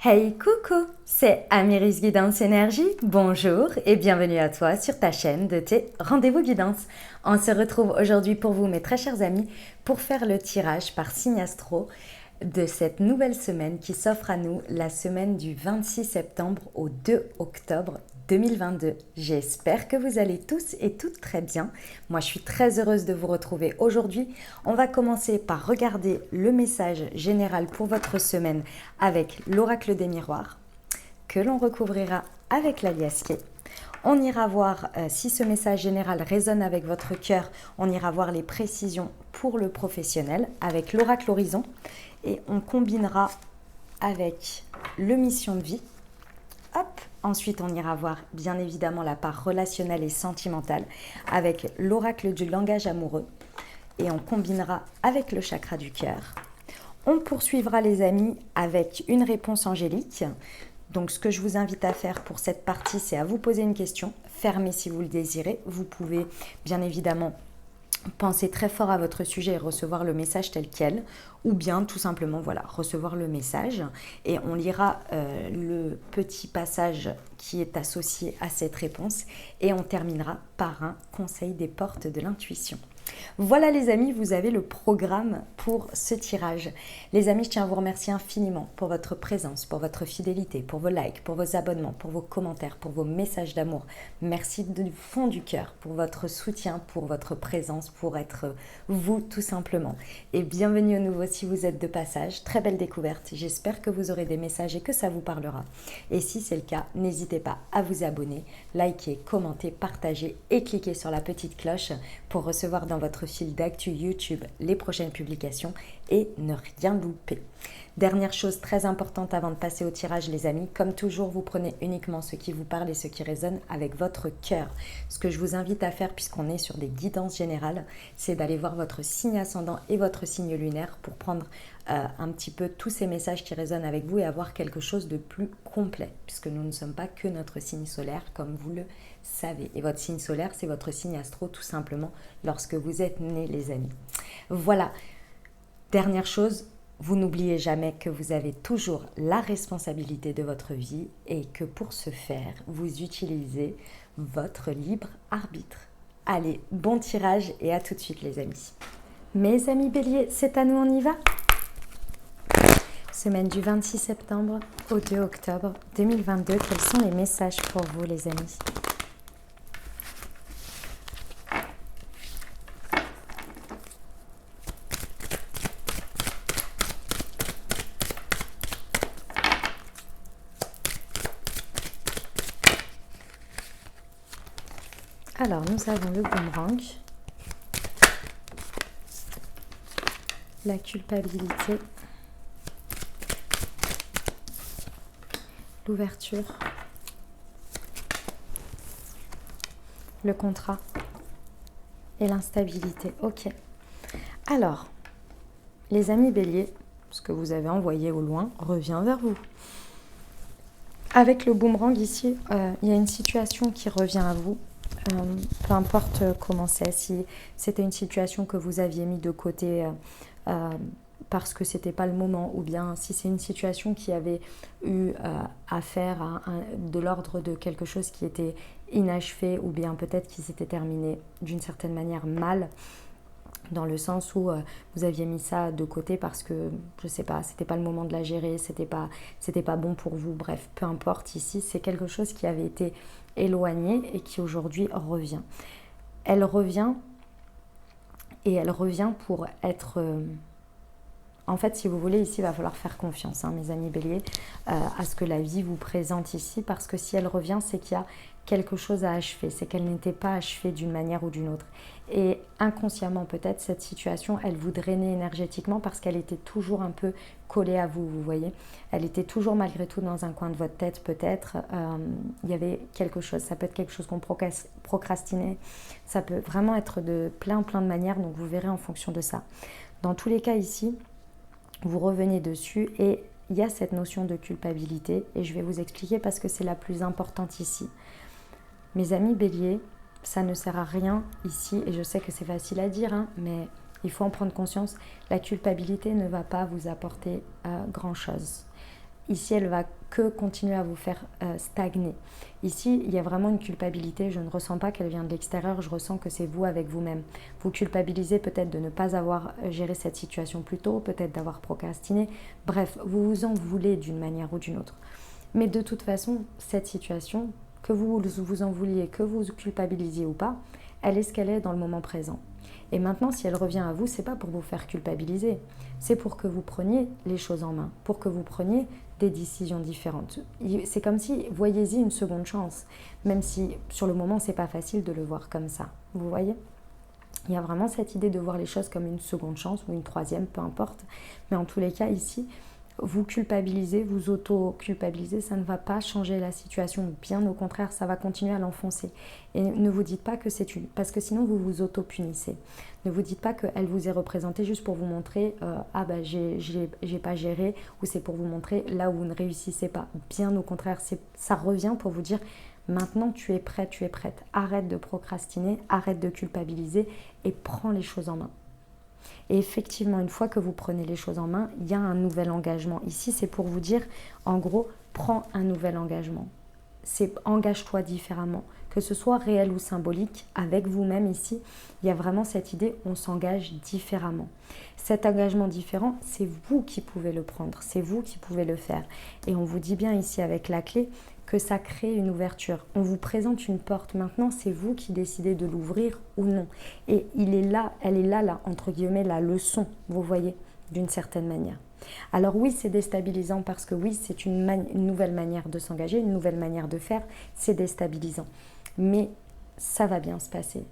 Hey coucou, c'est Amiris Guidance Énergie, bonjour et bienvenue à toi sur ta chaîne de tes rendez-vous guidance. On se retrouve aujourd'hui pour vous mes très chers amis pour faire le tirage par signe astro de cette nouvelle semaine qui s'offre à nous, la semaine du 26 septembre au 2 octobre 2022. J'espère que vous allez tous et toutes très bien. Moi, je suis très heureuse de vous retrouver aujourd'hui. On va commencer par regarder le message général pour votre semaine avec l'oracle des miroirs, que l'on recouvrira avec l'aliasqué. On ira voir si ce message général résonne avec votre cœur. On ira voir les précisions pour le professionnel avec l'oracle horizon. Et on combinera avec le mission de vie. Hop. Ensuite, on ira voir bien évidemment la part relationnelle et sentimentale avec l'oracle du langage amoureux. Et on combinera avec le chakra du cœur. On poursuivra les amis avec une réponse angélique. Donc ce que je vous invite à faire pour cette partie, c'est à vous poser une question. Fermez si vous le désirez. Vous pouvez bien évidemment penser très fort à votre sujet et recevoir le message tel quel, ou bien tout simplement voilà, recevoir le message et on lira le petit passage qui est associé à cette réponse et on terminera par un conseil des portes de l'intuition. Voilà les amis, vous avez le programme pour ce tirage. Les amis, je tiens à vous remercier infiniment pour votre présence, pour votre fidélité, pour vos likes, pour vos abonnements, pour vos commentaires, pour vos messages d'amour. Merci du fond du cœur pour votre soutien, pour votre présence, pour être vous tout simplement. Et bienvenue à nouveau si vous êtes de passage. Très belle découverte. J'espère que vous aurez des messages et que ça vous parlera. Et si c'est le cas, n'hésitez pas à vous abonner, liker, commenter, partager et cliquer sur la petite cloche pour recevoir dans votre fil d'actu YouTube les prochaines publications et ne rien louper. Dernière chose très importante avant de passer au tirage les amis, comme toujours vous prenez uniquement ce qui vous parle et ce qui résonne avec votre cœur. Ce que je vous invite à faire puisqu'on est sur des guidances générales, c'est d'aller voir votre signe ascendant et votre signe lunaire pour prendre un petit peu tous ces messages qui résonnent avec vous et avoir quelque chose de plus complet puisque nous ne sommes pas que notre signe solaire comme vous le savez. Et votre signe solaire, c'est votre signe astro tout simplement lorsque vous êtes nés les amis. Voilà. Dernière chose, vous n'oubliez jamais que vous avez toujours la responsabilité de votre vie et que pour ce faire, vous utilisez votre libre arbitre. Allez, bon tirage et à tout de suite les amis. Mes amis béliers, c'est à nous, on y va? Semaine du 26 septembre au 2 octobre 2022, quels sont les messages pour vous les amis? Alors, nous avons le boomerang, la culpabilité, l'ouverture, le contrat et l'instabilité. Ok. Alors, les amis béliers, ce que vous avez envoyé au loin revient vers vous. Avec le boomerang ici, il y a une situation qui revient à vous. Peu importe comment c'est, si c'était une situation que vous aviez mis de côté parce que c'était pas le moment, ou bien si c'est une situation qui avait eu affaire à de l'ordre de quelque chose qui était inachevé, ou bien peut-être qui s'était terminé d'une certaine manière mal, dans le sens où vous aviez mis ça de côté parce que, je sais pas, c'était pas le moment de la gérer, c'était pas bon pour vous, bref, peu importe, ici, c'est quelque chose qui avait été éloigné et qui aujourd'hui revient. Elle revient et elle revient pour être... En fait, si vous voulez, ici, il va falloir faire confiance, hein, mes amis béliers, à ce que la vie vous présente ici, parce que si elle revient, c'est qu'il y a quelque chose à achever, c'est qu'elle n'était pas achevée d'une manière ou d'une autre. Et inconsciemment, peut-être, cette situation, elle vous drainait énergétiquement parce qu'elle était toujours un peu collée à vous, vous voyez. Elle était toujours malgré tout dans un coin de votre tête, peut-être. Il y avait quelque chose, ça peut être quelque chose qu'on procrastinait, ça peut vraiment être de plein de manières, donc vous verrez en fonction de ça. Dans tous les cas ici, vous revenez dessus et il y a cette notion de culpabilité et je vais vous expliquer parce que c'est la plus importante ici. Mes amis béliers, ça ne sert à rien ici et je sais que c'est facile à dire, hein, mais il faut en prendre conscience. La culpabilité ne va pas vous apporter grand chose. ici, elle va que continuer à vous faire stagner. Ici, il y a vraiment une culpabilité. Je ne ressens pas qu'elle vient de l'extérieur. Je ressens que c'est vous avec vous-même. Vous culpabilisez peut-être de ne pas avoir géré cette situation plus tôt, peut-être d'avoir procrastiné. Bref, vous vous en voulez d'une manière ou d'une autre. Mais de toute façon, cette situation, que vous vous en vouliez, que vous culpabilisiez ou pas, elle est ce qu'elle est dans le moment présent. Et maintenant, si elle revient à vous, c'est pas pour vous faire culpabiliser, c'est pour que vous preniez les choses en main, pour que vous preniez des décisions différentes. C'est comme si, voyez-y une seconde chance, même si sur le moment, c'est pas facile de le voir comme ça. Vous voyez ? Il y a vraiment cette idée de voir les choses comme une seconde chance ou une troisième, peu importe. Mais en tous les cas, ici, vous culpabilisez, vous auto-culpabilisez, ça ne va pas changer la situation. Bien au contraire, ça va continuer à l'enfoncer. Et ne vous dites pas que c'est une... Parce que sinon, vous vous auto-punissez. Ne vous dites pas qu'elle vous est représentée juste pour vous montrer ah ben j'ai pas géré, ou c'est pour vous montrer là où vous ne réussissez pas. Bien au contraire, ça revient pour vous dire maintenant tu es prêt, tu es prête. Arrête de procrastiner, arrête de culpabiliser et prends les choses en main. Et effectivement, une fois que vous prenez les choses en main, il y a un nouvel engagement. Ici, c'est pour vous dire, en gros, prends un nouvel engagement. C'est engage-toi différemment. Que ce soit réel ou symbolique, avec vous-même ici, il y a vraiment cette idée, on s'engage différemment. Cet engagement différent, c'est vous qui pouvez le prendre, c'est vous qui pouvez le faire. Et on vous dit bien ici avec la clé que ça crée une ouverture. On vous présente une porte. Maintenant, c'est vous qui décidez de l'ouvrir ou non. Et il est là, elle est là, entre guillemets, la leçon, vous voyez, d'une certaine manière. Alors oui, c'est déstabilisant parce que oui, c'est une nouvelle manière de s'engager, une nouvelle manière de faire. C'est déstabilisant. Mais ça va bien se passer.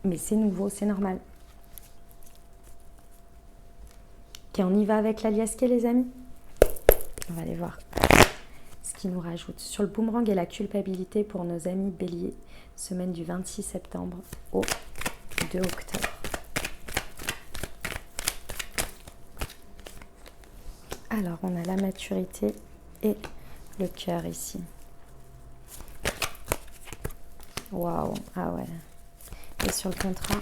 Mais c'est nouveau, c'est normal. Ok, on y va avec la liasquée, les amis ? On va aller voir ce qui nous rajoute. Sur le boomerang et la culpabilité pour nos amis béliers, semaine du 26 septembre au 2 octobre. Alors, on a la maturité et le cœur ici. Waouh, ah ouais. Et sur le contrat,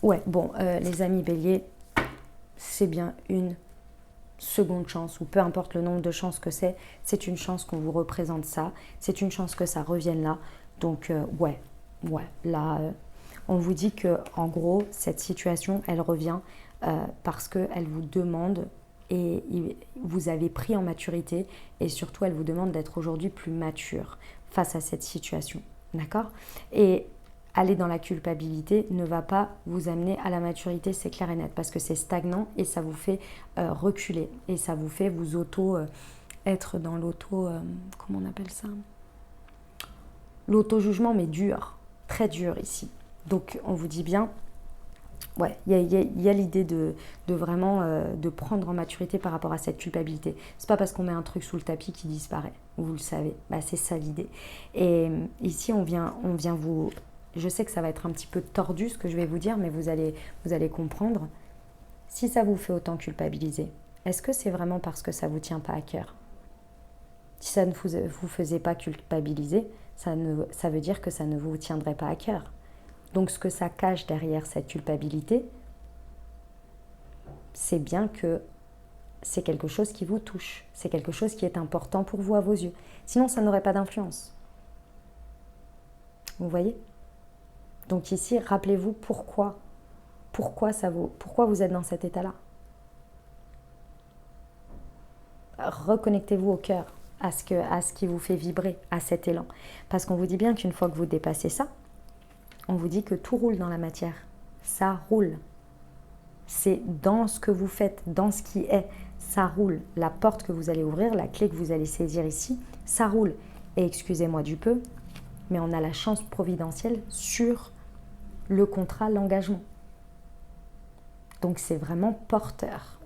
ouais, bon, les amis béliers, c'est bien une seconde chance, ou peu importe le nombre de chances que c'est une chance qu'on vous représente ça, c'est une chance que ça revienne là. Donc, ouais, là, on vous dit que en gros, cette situation, elle revient parce qu'elle vous demande, et vous avez pris en maturité, et surtout, elle vous demande d'être aujourd'hui plus mature face à cette situation, d'accord ? Et aller dans la culpabilité ne va pas vous amener à la maturité, c'est clair et net, parce que c'est stagnant et ça vous fait reculer, et ça vous fait vous être dans comment on appelle ça ? L'auto-jugement, mais dur, très dur ici. Donc on vous dit bien, ouais, il y a l'idée de vraiment de prendre en maturité par rapport à cette culpabilité. C'est pas parce qu'on met un truc sous le tapis qui disparaît, vous le savez, bah, c'est ça l'idée. Et ici on vient vous... Je sais que ça va être un petit peu tordu ce que je vais vous dire, mais vous allez comprendre. Si ça vous fait autant culpabiliser, est-ce que c'est vraiment parce que ça ne vous tient pas à cœur ? Si ça ne vous faisait pas culpabiliser, ça veut dire que ça ne vous tiendrait pas à cœur. Donc ce que ça cache derrière cette culpabilité, c'est bien que c'est quelque chose qui vous touche. C'est quelque chose qui est important pour vous à vos yeux. Sinon, ça n'aurait pas d'influence. Vous voyez ? Donc ici, rappelez-vous pourquoi vous êtes dans cet état-là. Reconnectez-vous au cœur, à ce qui vous fait vibrer, à cet élan. Parce qu'on vous dit bien qu'une fois que vous dépassez ça, on vous dit que tout roule dans la matière. Ça roule. C'est dans ce que vous faites, dans ce qui est, ça roule. La porte que vous allez ouvrir, la clé que vous allez saisir ici, ça roule. Et excusez-moi du peu, mais on a la chance providentielle sur le contrat, l'engagement. Donc c'est vraiment porteur.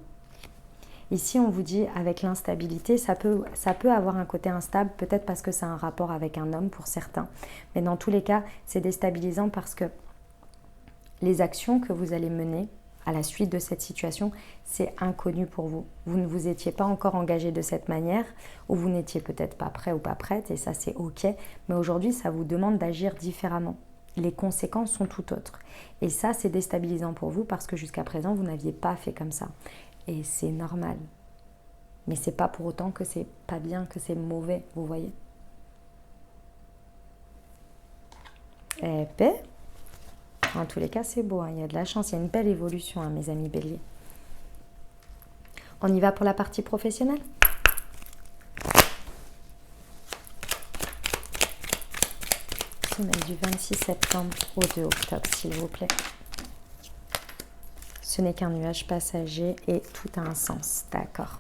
Ici, on vous dit avec l'instabilité, ça peut avoir un côté instable, peut-être parce que c'est un rapport avec un homme pour certains. Mais dans tous les cas, c'est déstabilisant parce que les actions que vous allez mener à la suite de cette situation, c'est inconnu pour vous. Vous ne vous étiez pas encore engagé de cette manière, ou vous n'étiez peut-être pas prêt ou pas prête, et ça c'est ok. Mais aujourd'hui, ça vous demande d'agir différemment. les conséquences sont tout autres. Et ça, c'est déstabilisant pour vous parce que jusqu'à présent, vous n'aviez pas fait comme ça. Et c'est normal. Mais c'est pas pour autant que c'est pas bien, que c'est mauvais, vous voyez. Épée. En tous les cas, c'est beau, hein. Il y a de la chance, il y a une belle évolution, hein, mes amis béliers. On y va pour la partie professionnelle? Semaine du 26 septembre au 2 octobre, s'il vous plaît. Ce n'est qu'un nuage passager et tout a un sens, d'accord.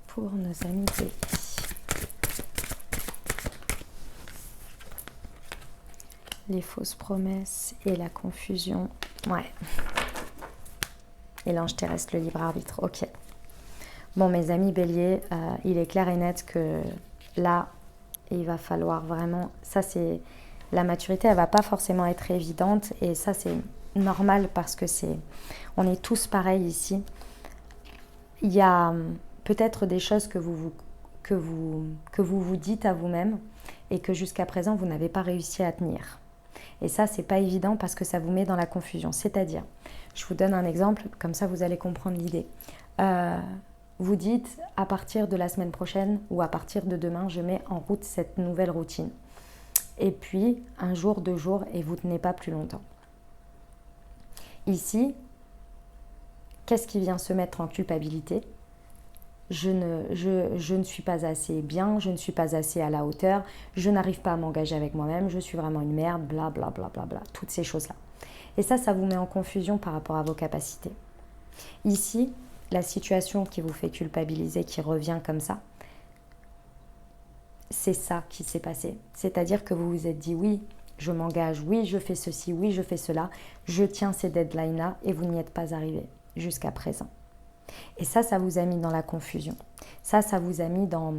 Pour nos amis béliers. Les fausses promesses et la confusion. Ouais. Et l'ange terrestre, le libre arbitre. Ok. Bon, mes amis béliers, il est clair et net que là, il va falloir vraiment... Ça, c'est... La maturité, elle ne va pas forcément être évidente. Et ça, c'est normal parce que c'est... On est tous pareils ici. Il y a peut-être des choses que vous vous dites à vous-même et que jusqu'à présent, vous n'avez pas réussi à tenir. Et ça, c'est pas évident parce que ça vous met dans la confusion. C'est-à-dire, je vous donne un exemple, comme ça vous allez comprendre l'idée. Vous dites, à partir de la semaine prochaine ou à partir de demain, je mets en route cette nouvelle routine. Et puis, un jour, 2 jours, et vous ne tenez pas plus longtemps. Ici, qu'est-ce qui vient se mettre en culpabilité ? Je ne suis pas assez bien, je ne suis pas assez à la hauteur, je n'arrive pas à m'engager avec moi-même, je suis vraiment une merde, bla bla bla bla bla, toutes ces choses-là. Et ça vous met en confusion par rapport à vos capacités. Ici, la situation qui vous fait culpabiliser, qui revient comme ça, c'est ça qui s'est passé. C'est-à-dire que vous vous êtes dit oui, je m'engage, oui, je fais ceci, oui, je fais cela, je tiens ces deadlines-là et vous n'y êtes pas arrivé jusqu'à présent. Et ça vous a mis dans la confusion. Ça vous a mis dans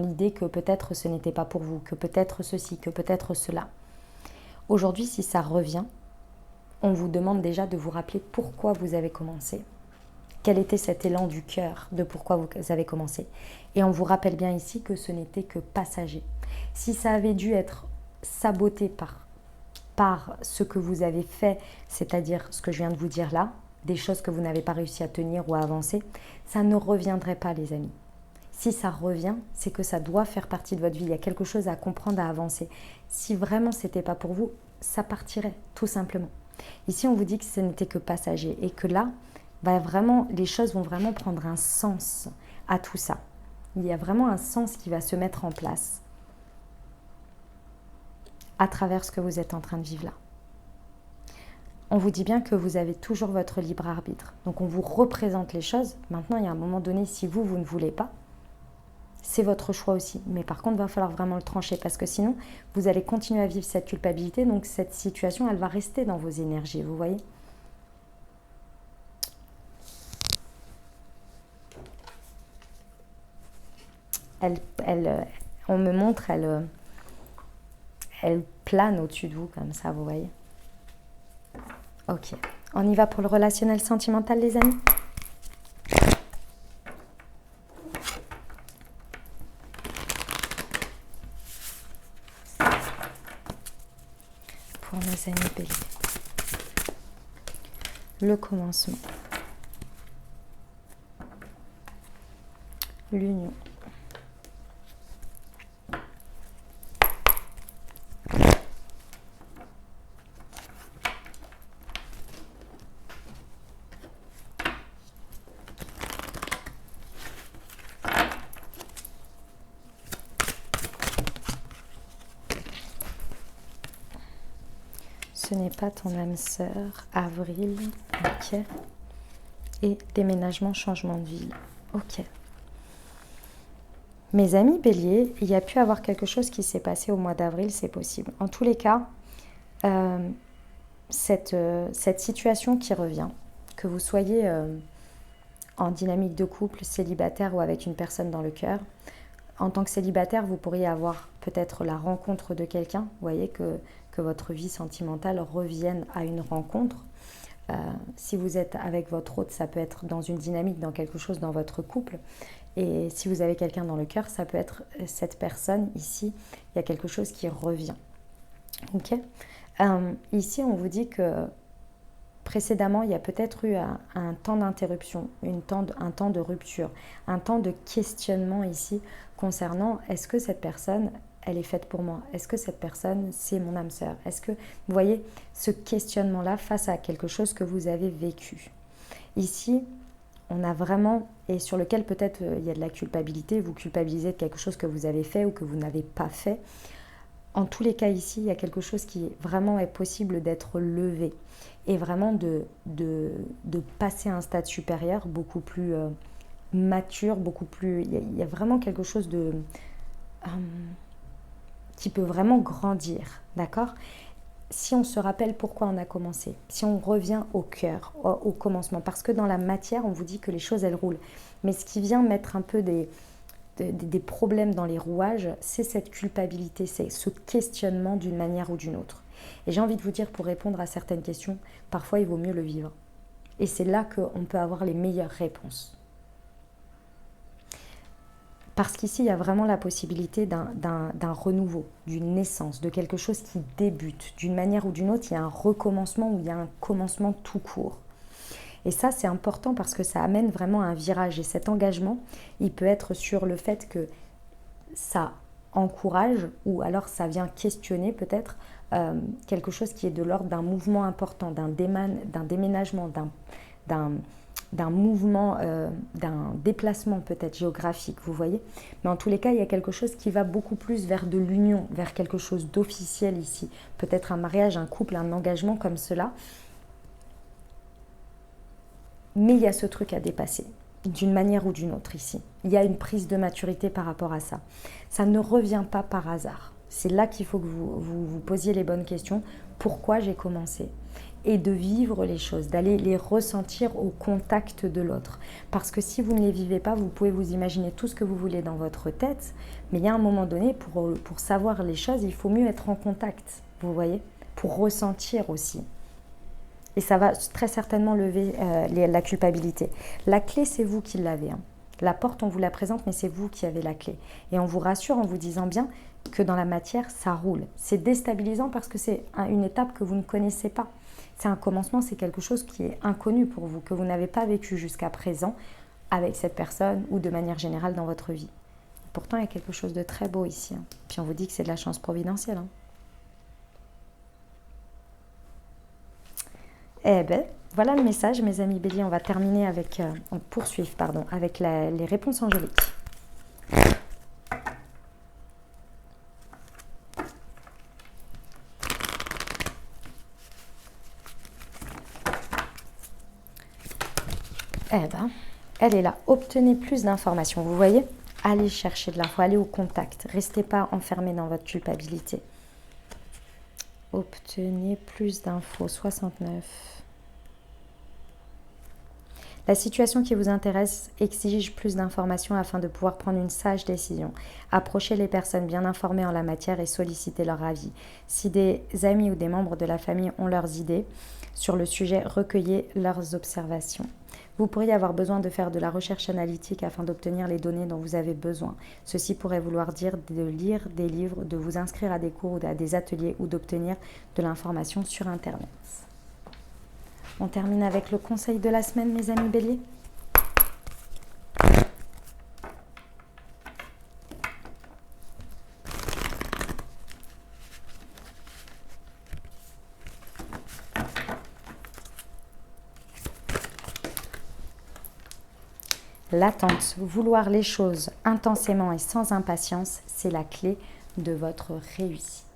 l'idée que peut-être ce n'était pas pour vous, que peut-être ceci, que peut-être cela. Aujourd'hui, si ça revient, on vous demande déjà de vous rappeler pourquoi vous avez commencé. Quel était cet élan du cœur de pourquoi vous avez commencé. Et on vous rappelle bien ici que ce n'était que passager. Si ça avait dû être saboté par ce que vous avez fait, c'est-à-dire ce que je viens de vous dire là, des choses que vous n'avez pas réussi à tenir ou à avancer, ça ne reviendrait pas, les amis. Si ça revient, c'est que ça doit faire partie de votre vie. Il y a quelque chose à comprendre, à avancer. Si vraiment ce n'était pas pour vous, ça partirait, tout simplement. Ici, on vous dit que ce n'était que passager et que là, les choses vont vraiment prendre un sens à tout ça. Il y a vraiment un sens qui va se mettre en place à travers ce que vous êtes en train de vivre là. On vous dit bien que vous avez toujours votre libre arbitre. Donc on vous représente les choses. Maintenant, il y a un moment donné, si vous ne voulez pas, c'est votre choix aussi. Mais par contre, il va falloir vraiment le trancher parce que sinon, vous allez continuer à vivre cette culpabilité. Donc cette situation, elle va rester dans vos énergies, vous voyez ? On me montre, elle plane au-dessus de vous comme ça, vous voyez. Ok, on y va pour le relationnel sentimental, les amis. Pour nos amis béliers. Le commencement. L'union. Ce n'est pas ton âme sœur, avril, ok. Et déménagement, changement de ville, ok. Mes amis béliers, il y a pu avoir quelque chose qui s'est passé au mois d'avril, c'est possible. En tous les cas, cette situation qui revient, que vous soyez en dynamique de couple, célibataire ou avec une personne dans le cœur, en tant que célibataire, vous pourriez avoir peut-être la rencontre de quelqu'un, vous voyez, que votre vie sentimentale revienne à une rencontre. Si vous êtes avec votre hôte, ça peut être dans une dynamique, dans quelque chose dans votre couple. Et si vous avez quelqu'un dans le cœur, ça peut être cette personne ici. Il y a quelque chose qui revient. Ok. Ici, on vous dit que précédemment, il y a peut-être eu un temps d'interruption, un temps de rupture, un temps de questionnement ici concernant est-ce que cette personne, elle est faite pour moi? Est-ce que cette personne, c'est mon âme sœur? Est-ce que, vous voyez, ce questionnement-là face à quelque chose que vous avez vécu? Ici, on a vraiment, et sur lequel peut-être il y a de la culpabilité, vous culpabilisez de quelque chose que vous avez fait ou que vous n'avez pas fait. En tous les cas ici, il y a quelque chose qui vraiment est possible d'être levé et vraiment de passer à un stade supérieur, beaucoup plus mature, beaucoup plus... Il y a vraiment quelque chose de... qui peut vraiment grandir, d'accord? Si on se rappelle pourquoi on a commencé, si on revient au cœur, au commencement, parce que dans la matière, on vous dit que les choses, elles roulent. Mais ce qui vient mettre un peu des problèmes dans les rouages, c'est cette culpabilité, c'est ce questionnement d'une manière ou d'une autre. Et j'ai envie de vous dire, pour répondre à certaines questions, parfois il vaut mieux le vivre. Et c'est là qu'on peut avoir les meilleures réponses. Parce qu'ici, il y a vraiment la possibilité d'un renouveau, d'une naissance, de quelque chose qui débute. D'une manière ou d'une autre, il y a un recommencement ou il y a un commencement tout court. Et ça, c'est important parce que ça amène vraiment un virage. Et cet engagement, il peut être sur le fait que ça encourage ou alors ça vient questionner peut-être quelque chose qui est de l'ordre d'un mouvement important, d'un déménagement, d'un mouvement, d'un déplacement peut-être géographique, vous voyez. Mais en tous les cas, il y a quelque chose qui va beaucoup plus vers de l'union, vers quelque chose d'officiel ici. Peut-être un mariage, un couple, un engagement comme cela. Mais il y a ce truc à dépasser, d'une manière ou d'une autre ici. Il y a une prise de maturité par rapport à ça. Ça ne revient pas par hasard. C'est là qu'il faut que vous posiez les bonnes questions. Pourquoi j'ai commencé ? Et de vivre les choses, d'aller les ressentir au contact de l'autre. Parce que si vous ne les vivez pas, vous pouvez vous imaginer tout ce que vous voulez dans votre tête, mais il y a un moment donné, pour savoir les choses, il faut mieux être en contact, vous voyez, pour ressentir aussi. Et ça va très certainement lever la culpabilité. La clé, c'est vous qui l'avez. Hein. La porte, on vous la présente, mais c'est vous qui avez la clé. Et on vous rassure en vous disant bien que dans la matière, ça roule. C'est déstabilisant parce que c'est une étape que vous ne connaissez pas. C'est un commencement, c'est quelque chose qui est inconnu pour vous, que vous n'avez pas vécu jusqu'à présent avec cette personne ou de manière générale dans votre vie. Pourtant, il y a quelque chose de très beau ici. Hein. Puis on vous dit que c'est de la chance providentielle. Hein. Eh bien, voilà le message, mes amis Bélier. On va terminer avec, on poursuit, pardon, avec les réponses angéliques. Eh bien, elle est là. Obtenez plus d'informations. Vous voyez ? Allez chercher de l'info, allez au contact. Restez pas enfermé dans votre culpabilité. Obtenez plus d'infos. 69. La situation qui vous intéresse exige plus d'informations afin de pouvoir prendre une sage décision. Approchez les personnes bien informées en la matière et sollicitez leur avis. Si des amis ou des membres de la famille ont leurs idées sur le sujet, recueillez leurs observations. Vous pourriez avoir besoin de faire de la recherche analytique afin d'obtenir les données dont vous avez besoin. Ceci pourrait vouloir dire de lire des livres, de vous inscrire à des cours ou à des ateliers ou d'obtenir de l'information sur Internet. On termine avec le conseil de la semaine, mes amis Bélier. L'attente, vouloir les choses intensément et sans impatience, c'est la clé de votre réussite.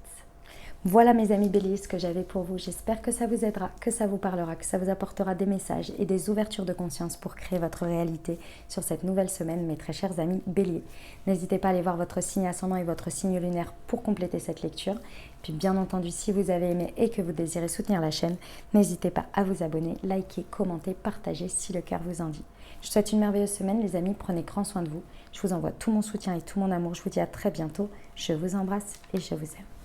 Voilà mes amis Bélier ce que j'avais pour vous. J'espère que ça vous aidera, que ça vous parlera, que ça vous apportera des messages et des ouvertures de conscience pour créer votre réalité sur cette nouvelle semaine, mes très chers amis Bélier. N'hésitez pas à aller voir votre signe ascendant et votre signe lunaire pour compléter cette lecture. Puis bien entendu, si vous avez aimé et que vous désirez soutenir la chaîne, n'hésitez pas à vous abonner, liker, commenter, partager si le cœur vous en dit. Je vous souhaite une merveilleuse semaine les amis, prenez grand soin de vous. Je vous envoie tout mon soutien et tout mon amour. Je vous dis à très bientôt. Je vous embrasse et je vous aime.